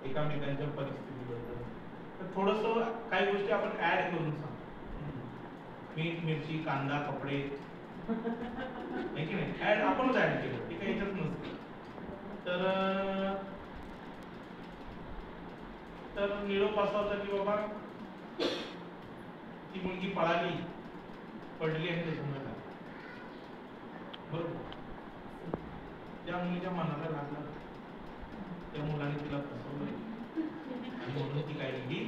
एकामेकांच्या परिस्थितीबद्दल. तर थोडंसं काही गोष्टी आपण ऍड करून सांगतो. मीठ, मिरची, कांदा, कपडे आहे की नाही, ऍड आपणच ऍड केलं, ते काही याच्यात नसतं. तर निरोप असा होता की बाबा ती मुलगी पळाली, पडली आणि त्याच्यामुळे झाली. बरोबर. त्या मुलीच्या मनाला लागला, त्या मुलाने तिला फसवलं आणि म्हणून ती काय केली,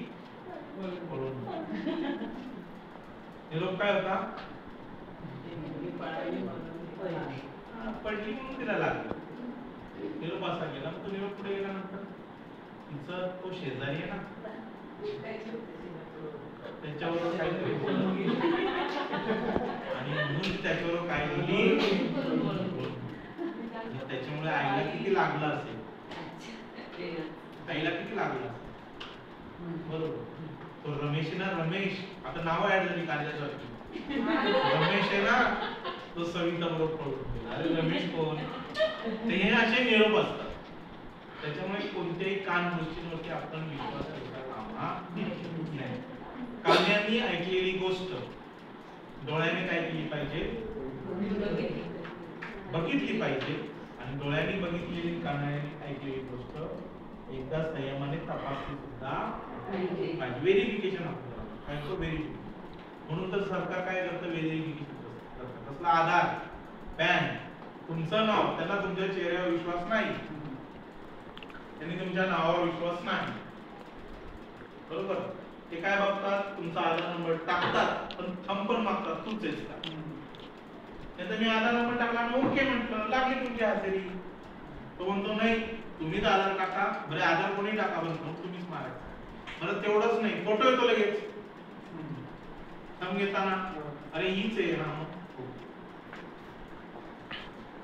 पळून. निरोप काय होता, पडली म्हणून तिला लागलं. निरोप असा गेला. तो निरोप पुढे गेल्यानंतर तिचा तो शेजारी आहे ना, त्याच्यावर काहीतरी आणि म्हणून त्याच्यावर काय केली, त्याच्यामुळे आईला किती लागलं असेल, आईला किती लागलं असेल. बरोबर. तो रमेश आहे ना, रमेश, आता नाव ऍड झाली कार्यासाठी. रमेश आहे ना, तो सविता बरोबर पळून. अरे रमेश कोण, ते हे असे निरोप असतात. त्याच्यामुळे कोणत्याही कान गोष्टींवरती आपण विश्वास ठेवता कामा नये. कानाने ऐकलेली गोष्ट डोळ्याने काय केली पाहिजे, बघितली पाहिजे. आणि डोळ्याने बघितलेली, कानाने ऐकलेली गोष्ट एकदा संयमाने तपासली सुद्धा पाहिजे. व्हेरिफिकेशन आपल्याला काय तो व्हेरिफिकेशन. म्हणून तर सरकार काय करतं, व्हेरिफिकेशन करतं. कसला आधार, पॅन, तुमचं नाव. त्यांना तुमच्या चेहऱ्यावर विश्वास नाही, त्यांनी तुमच्या नावावर विश्वास नाही. बरोबर. ते काय बघतात, तुमचा आधार नंबर टाकतात, पण थंब पण मागतात, तूच आहेस का. नाही मी आधार नंबर टाकला आणि ओके म्हटलं, लागली तुमची हजेरी. तो म्हणतो नाही, तुम्हीच आधार टाका. बरे आधार कोणी टाका, म्हणतो तुम्हीच मारायचं. मला तेवढंच नाही, फोटो येतो लगेच थंब घेताना, अरे हीच आहे ना.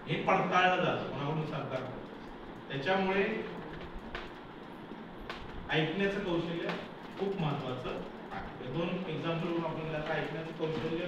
हे पडताळलं जातं कोणाकडून, सरकार. त्याच्यामुळे ऐकण्याचं कौशल्य खूप महत्वाचं आहे. दोन एक्झाम्पल आपण ऐकण्याचं कौशल्य